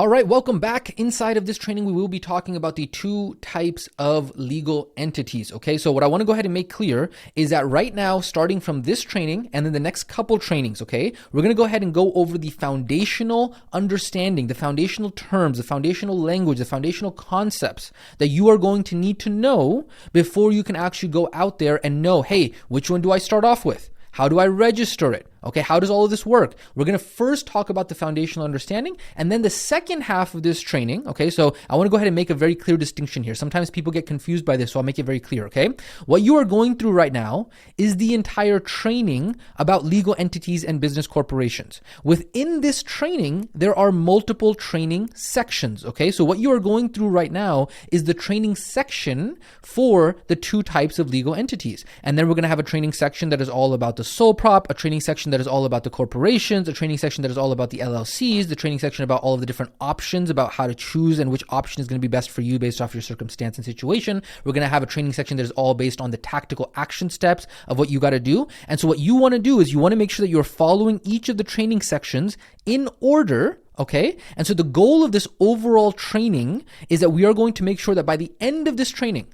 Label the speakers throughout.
Speaker 1: All right, welcome back. Inside of this training, we will be talking about the two types of legal entities, okay? So what I want to go ahead and make clear is that right now, starting from this training and then the next couple trainings, okay, we're going to go ahead and go over the foundational understanding, the foundational terms, the foundational language, the foundational concepts that you are going to need to know before you can actually go out there and know, hey, which one do I start off with? How do I register it? Okay, how does all of this work? We're going to first talk about the foundational understanding, and then the second half of this training, okay, so I want to go ahead and make a very clear distinction here. Sometimes people get confused by this, so I'll make it very clear, okay? What you are going through right now is the entire training about legal entities and business corporations. Within this training, there are multiple training sections, okay? So what you are going through right now is the training section for the two types of legal entities. And then we're going to have a training section that is all about the sole prop, a training section that is all about the corporations, a training section that is all about the LLCs, the training section about all of the different options about how to choose and which option is going to be best for you based off your circumstance and situation. We're going to have a training section that is all based on the tactical action steps of what you got to do. And so what you want to do is you want to make sure that you're following each of the training sections in order. Okay. And so the goal of this overall training is that we are going to make sure that by the end of this training,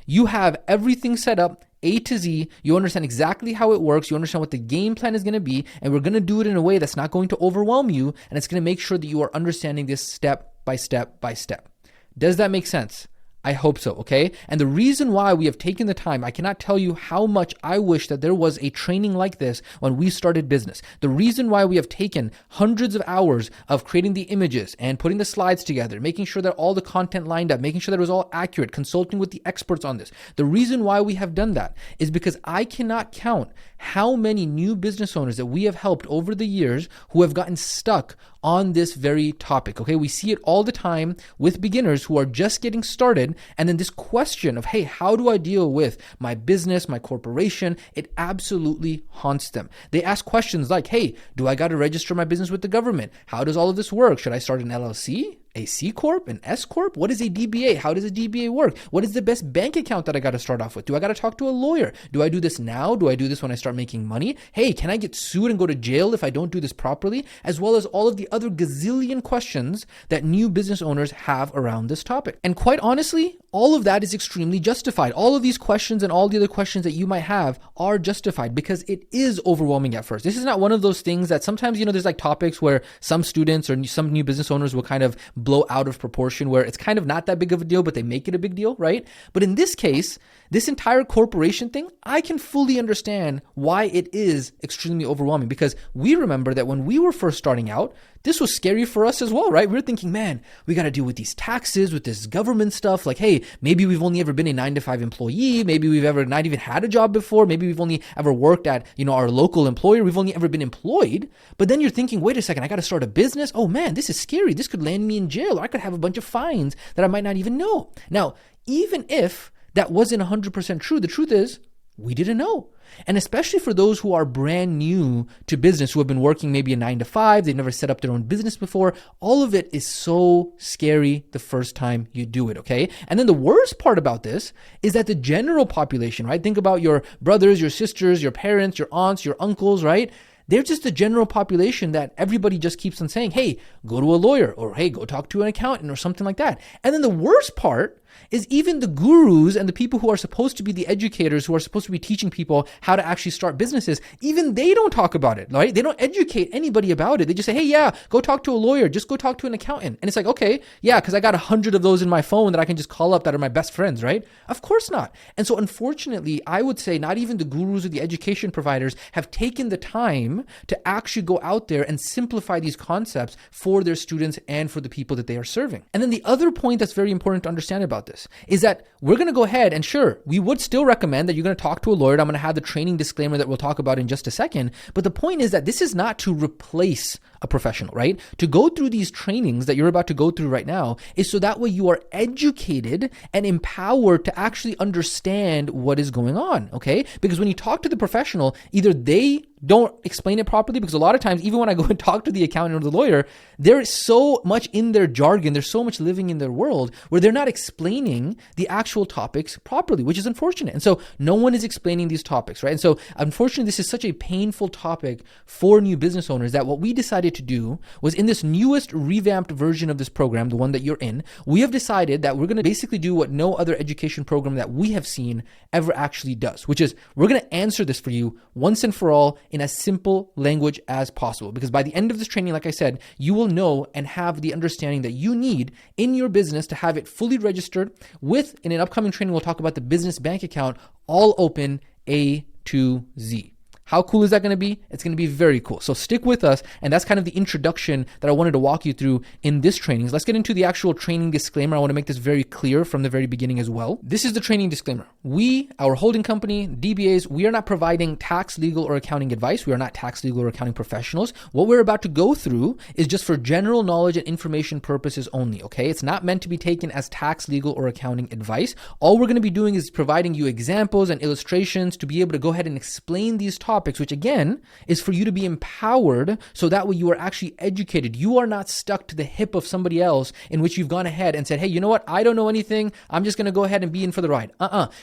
Speaker 1: you have everything set up A to Z, you understand exactly how it works, you understand what the game plan is going to be, and we're going to do it in a way that's not going to overwhelm you, and it's going to make sure that you are understanding this step by step by step. Does that make sense? I hope so, okay? And the reason why we have taken the time, I cannot tell you how much I wish that there was a training like this when we started business. The reason why we have taken hundreds of hours of creating the images and putting the slides together, making sure that all the content lined up, making sure that it was all accurate, consulting with the experts on this. The reason why we have done that is because I cannot count how many new business owners that we have helped over the years who have gotten stuck on this very topic, okay? We see it all the time with beginners who are just getting started, and then this question of, hey, how do I deal with my business, my corporation? It absolutely haunts them. They ask questions like, hey, do I got to register my business with the government? How does all of this work? Should I start an LLC? A C Corp, an S Corp? What is a DBA? How does a DBA work? What is the best bank account that I got to start off with? Do I got to talk to a lawyer? Do I do this now? Do I do this when I start making money? Hey, can I get sued and go to jail if I don't do this properly? As well as all of the other gazillion questions that new business owners have around this topic. And quite honestly, all of that is extremely justified. All of these questions and all the other questions that you might have are justified because it is overwhelming at first. This is not one of those things that sometimes, there's like topics where some students or some new business owners will kind of blow out of proportion where it's kind of not that big of a deal, but they make it a big deal, right? But in this case, this entire corporation thing, I can fully understand why it is extremely overwhelming because we remember that when we were first starting out, this was scary for us as well, right? We were thinking, man, we got to deal with these taxes, with this government stuff. Like, hey, maybe we've only ever been a 9-to-5 employee. Maybe we've ever not even had a job before. Maybe we've only ever worked at, our local employer. We've only ever been employed. But then you're thinking, wait a second, I got to start a business. Oh man, this is scary. This could land me in jail. Or I could have a bunch of fines that I might not even know. Now, even if that wasn't 100% true, the truth is we didn't know. And especially for those who are brand new to business, who have been working maybe a 9-to-5, they've never set up their own business before, all of it is so scary the first time you do it, okay? And then the worst part about this is that the general population, right? Think about your brothers, your sisters, your parents, your aunts, your uncles, right? They're just the general population that everybody just keeps on saying, hey, go to a lawyer, or hey, go talk to an accountant or something like that. And then the worst part is even the gurus and the people who are supposed to be the educators, who are supposed to be teaching people how to actually start businesses, even they don't talk about it, right? They don't educate anybody about it. They just say, hey, yeah, go talk to a lawyer, just go talk to an accountant. And it's like, okay, yeah, because I got 100 of those in my phone that I can just call up that are my best friends, right? Of course not. And so unfortunately, I would say not even the gurus or the education providers have taken the time to actually go out there and simplify these concepts for their students and for the people that they are serving. And then the other point that's very important to understand about this is that we're going to go ahead and sure, we would still recommend that you're going to talk to a lawyer. I'm going to have the training disclaimer that we'll talk about in just a second. But the point is that this is not to replace a professional, right? To go through these trainings that you're about to go through right now is so that way you are educated and empowered to actually understand what is going on, okay? Because when you talk to the professional, either they don't explain it properly, because a lot of times, even when I go and talk to the accountant or the lawyer, they're so much in their jargon, they're so much living in their world where they're not explaining the actual topics properly, which is unfortunate. And so no one is explaining these topics, right? And so unfortunately, this is such a painful topic for new business owners that what we decided decided to do was, in this newest revamped version of this program, the one that you're in, we have decided that we're going to basically do what no other education program that we have seen ever actually does, which is we're going to answer this for you once and for all in as simple language as possible. Because by the end of this training, like I said, you will know and have the understanding that you need in your business to have it fully registered with, in an upcoming training, we'll talk about the business bank account, all open A to Z. How cool is that going to be? It's going to be very cool. So stick with us. And that's kind of the introduction that I wanted to walk you through in this training. Let's get into the actual training disclaimer. I want to make this very clear from the very beginning as well. This is the training disclaimer. We, our holding company, DBAs, we are not providing tax, legal, or accounting advice. We are not tax, legal, or accounting professionals. What we're about to go through is just for general knowledge and information purposes only, okay? It's not meant to be taken as tax, legal, or accounting advice. All we're going to be doing is providing you examples and illustrations to be able to go ahead and explain these topics, which again is for you to be empowered so that way you are actually educated. You are not stuck to the hip of somebody else in which you've gone ahead and said, hey, you know what? I don't know anything. I'm just going to go ahead and be in for the ride.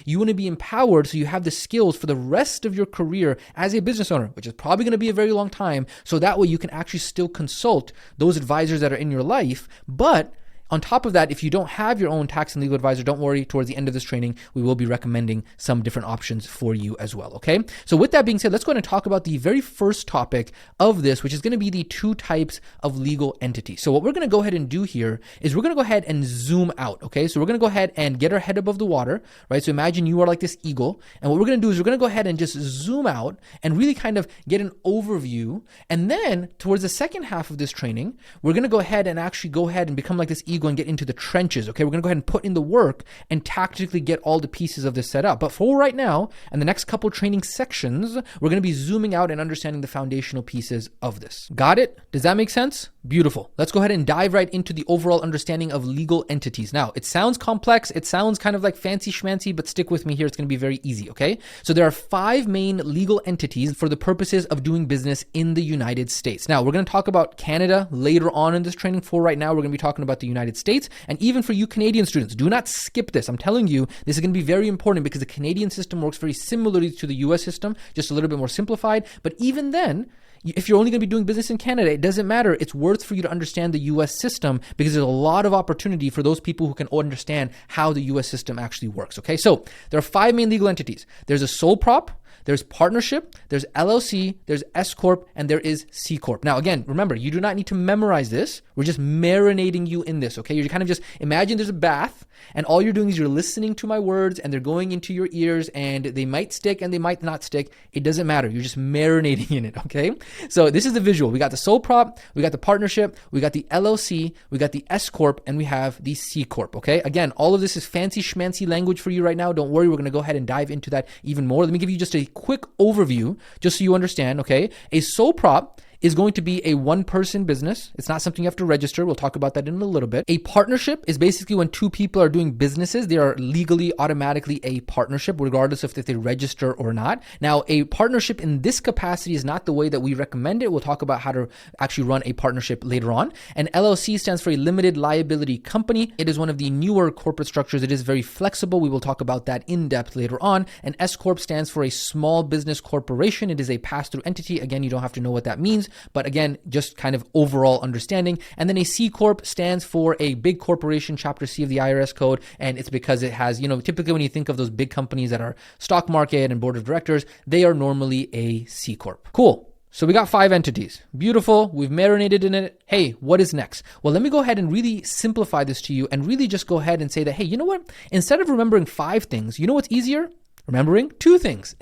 Speaker 1: You want to be empowered so you have the skills for the rest of your career as a business owner, which is probably going to be a very long time. So that way you can actually still consult those advisors that are in your life. But on top of that, if you don't have your own tax and legal advisor, don't worry. Towards the end of this training, we will be recommending some different options for you as well, okay? So with that being said, let's go ahead and talk about the very first topic of this, which is going to be the two types of legal entities. So what we're going to go ahead and do here is we're going to go ahead and zoom out, okay? So we're going to go ahead and get our head above the water, right? So imagine you are like this eagle. And what we're going to do is we're going to go ahead and just zoom out and really kind of get an overview. And then towards the second half of this training, we're going to go ahead and become like this eagle and get into the trenches, okay? We're going to go ahead and put in the work and tactically get all the pieces of this set up. But for right now, and the next couple training sections, we're going to be zooming out and understanding the foundational pieces of this. Got it? Does that make sense? Beautiful. Let's go ahead and dive right into the overall understanding of legal entities. Now, it sounds complex. It sounds kind of like fancy schmancy, but stick with me here. It's going to be very easy, okay? So there are 5 main legal entities for the purposes of doing business in the United States. Now, we're going to talk about Canada later on in this training. For right now, we're going to be talking about the United States. And even for you Canadian students, do not skip this. I'm telling you, this is going to be very important because the Canadian system works very similarly to the US system, just a little bit more simplified. But even then, if you're only going to be doing business in Canada, it doesn't matter. It's worth for you to understand the US system because there's a lot of opportunity for those people who can understand how the US system actually works. Okay, so there are 5 main legal entities. There's a sole prop, there's partnership, there's LLC, there's S Corp, and there is C Corp. Now, again, remember, you do not need to memorize this. We're just marinating you in this, okay? You're kind of just, imagine there's a bath, and all you're doing is you're listening to my words, and they're going into your ears, and they might stick and they might not stick. It doesn't matter. You're just marinating in it, okay? So this is the visual. We got the sole prop, we got the partnership, we got the LLC, we got the S Corp, and we have the C Corp, okay? Again, all of this is fancy schmancy language for you right now. Don't worry. We're going to go ahead and dive into that even more. Let me give you just a quick overview just so you understand, okay? A sole prop is going to be a one-person business. It's not something you have to register. We'll talk about that in a little bit. A partnership is basically when two people are doing businesses. They are legally, automatically a partnership, regardless of if they register or not. Now, a partnership in this capacity is not the way that we recommend it. We'll talk about how to actually run a partnership later on. An LLC stands for a limited liability company. It is one of the newer corporate structures. It is very flexible. We will talk about that in depth later on. An S Corp stands for a small business corporation. It is a pass-through entity. Again, you don't have to know what that means. But again, just kind of overall understanding. And then a C Corp stands for a big corporation, Chapter C of the IRS code. And it's because it has, typically when you think of those big companies that are stock market and board of directors, they are normally a C Corp. Cool. So we got 5 entities. Beautiful. We've marinated in it. Hey, what is next? Well, let me go ahead and really simplify this to you and really just go ahead and say that, hey, you know what? Instead of remembering 5 things, you know what's easier? Remembering 2 things.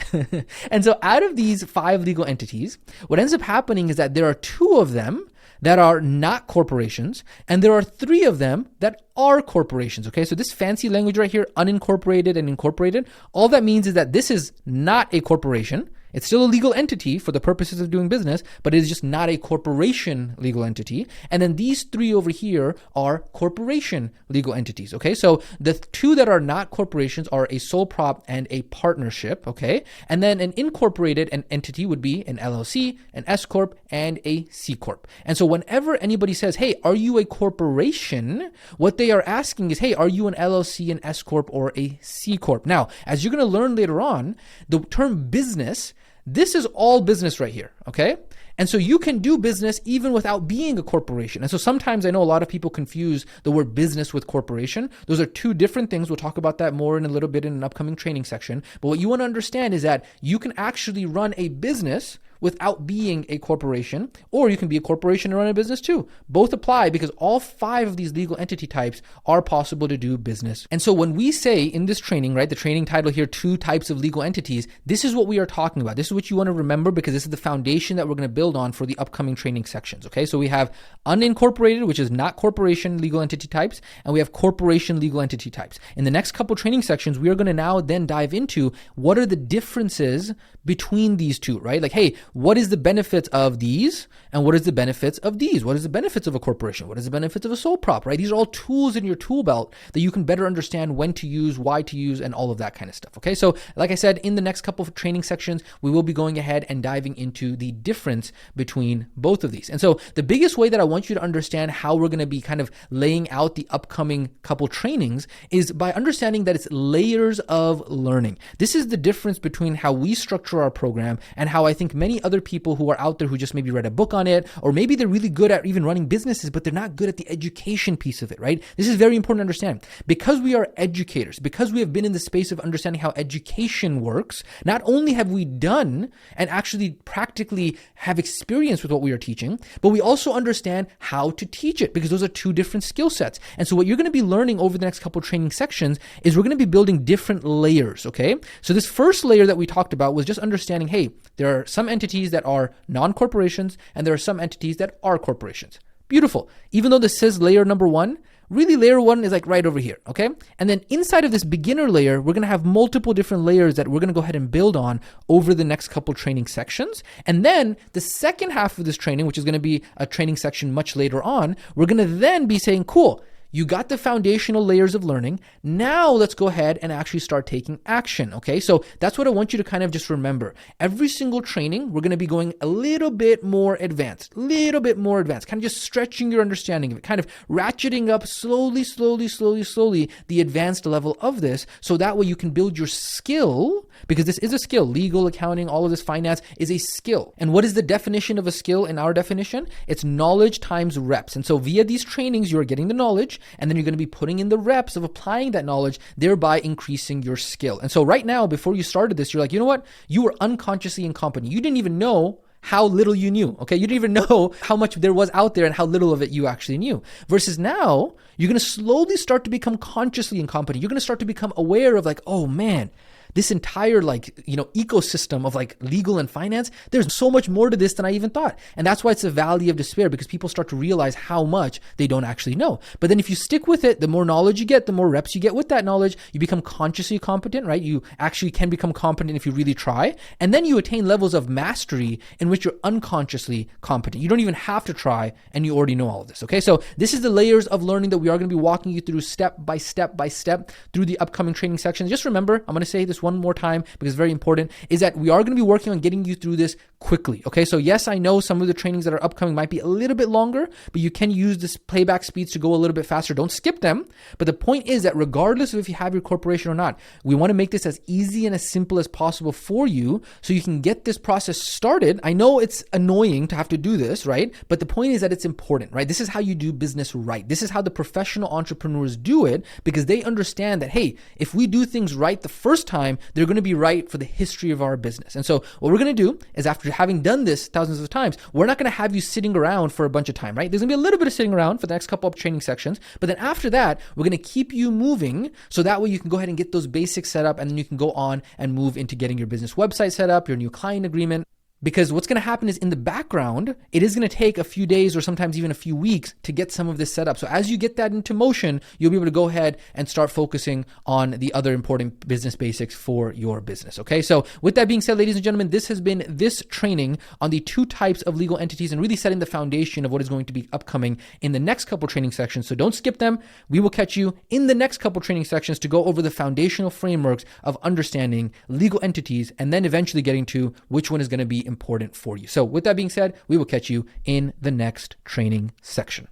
Speaker 1: And so out of these 5 legal entities, what ends up happening is that there are 2 of them that are not corporations, and there are 3 of them that are corporations, okay? So this fancy language right here, unincorporated and incorporated, all that means is that this is not a corporation. It's still a legal entity for the purposes of doing business, but it is just not a corporation legal entity. And then these 3 over here are corporation legal entities, okay? So the 2 that are not corporations are a sole prop and a partnership, okay? And then an incorporated entity would be an LLC, an S Corp, and a C Corp. And so whenever anybody says, hey, are you a corporation? What they are asking is, hey, are you an LLC, an S Corp, or a C Corp? Now, as you're going to learn later on, the term business, this is all business right here, okay? And so you can do business even without being a corporation. And so sometimes I know a lot of people confuse the word business with corporation. Those are two different things. We'll talk about that more in a little bit in an upcoming training section. But what you want to understand is that you can actually run a business without being a corporation, or you can be a corporation and run a business too. Both apply because all 5 of these legal entity types are possible to do business. And so when we say in this training, right, the training title here, 2 types of legal entities, this is what we are talking about. This is what you want to remember because this is the foundation that we're going to build on for the upcoming training sections. Okay, so we have unincorporated, which is not corporation legal entity types, and we have corporation legal entity types. In the next couple training sections, we are going to now then dive into what are the differences between these two, right? Like, hey, what is the benefits of these and what is the benefits of these? What is the benefits of a corporation? What is the benefits of a sole prop, right? These are all tools in your tool belt that you can better understand when to use, why to use, and all of that kind of stuff. Okay, so like I said, in the next couple of training sections, we will be going ahead and diving into the difference between both of these. And so the biggest way that I want you to understand how we're going to be kind of laying out the upcoming couple trainings is by understanding that it's layers of learning. This is the difference between how we structure our program and how I think many other people who are out there who just maybe read a book on it, or maybe they're really good at even running businesses, but they're not good at the education piece of it, right? This is very important to understand. Because we are educators, because we have been in the space of understanding how education works, not only have we done and actually practically have experience with what we are teaching, but we also understand how to teach it because those are 2 different skill sets. And so what you're going to be learning over the next couple training sections is we're going to be building different layers, okay? So this first layer that we talked about was just understanding, hey, there are some entities that are non-corporations and there are some entities that are corporations. Beautiful. Even though this says layer number 1, really layer 1 is like right over here, okay? And then inside of this beginner layer, we're going to have multiple different layers that we're going to go ahead and build on over the next couple training sections. And then the second half of this training, which is going to be a training section much later on, we're going to then be saying, cool, you got the foundational layers of learning. Now let's go ahead and actually start taking action, okay? So that's what I want you to kind of just remember. Every single training, we're going to be going a little bit more advanced, kind of just stretching your understanding of it, kind of ratcheting up slowly, the advanced level of this. So that way you can build your skill, because this is a skill. Legal, accounting, all of this finance is a skill. And what is the definition of a skill in our definition? It's knowledge times reps. And so via these trainings, you are getting the knowledge, and then you're going to be putting in the reps of applying that knowledge, thereby increasing your skill. And so right now, before you started this, you're like, you know what? You were unconsciously incompetent. You didn't even know how little you knew, okay? You didn't even know how much there was out there and how little of it you actually knew. Versus now, you're going to slowly start to become consciously incompetent. You're going to start to become aware of like, oh man, this entire ecosystem of legal and finance, there's so much more to this than I even thought. And that's why it's a valley of despair, because people start to realize how much they don't actually know. But then if you stick with it, the more knowledge you get, the more reps you get with that knowledge, you become consciously competent, right? You actually can become competent if you really try. And then you attain levels of mastery in which you're unconsciously competent. You don't even have to try and you already know all of this, okay? So this is the layers of learning that we are going to be walking you through step by step through the upcoming training sections. Just remember, I'm going to say this one more time because it's very important, is that we are going to be working on getting you through this quickly. Okay, so yes, I know some of the trainings that are upcoming might be a little bit longer, but you can use this playback speeds to go a little bit faster. Don't skip them. But the point is that regardless of if you have your corporation or not, we want to make this as easy and as simple as possible for you so you can get this process started. I know it's annoying to have to do this, right? But the point is that it's important, right? This is how you do business right. This is how the professional entrepreneurs do it, because they understand that, hey, if we do things right the first time, they're going to be right for the history of our business. And so what we're going to do is, after having done this thousands of times, we're not going to have you sitting around for a bunch of time, right? There's going to be a little bit of sitting around for the next couple of training sections, but then after that, we're going to keep you moving so that way you can go ahead and get those basics set up, and then you can go on and move into getting your business website set up, your new client agreement. Because what's going to happen is, in the background, it is going to take a few days or sometimes even a few weeks to get some of this set up. So as you get that into motion, you'll be able to go ahead and start focusing on the other important business basics for your business. Okay. So with that being said, ladies and gentlemen, this has been this training on the 2 types of legal entities and really setting the foundation of what is going to be upcoming in the next couple training sections. So don't skip them. We will catch you in the next couple training sections to go over the foundational frameworks of understanding legal entities, and then eventually getting to which one is going to be important for you. So with that being said, we will catch you in the next training section.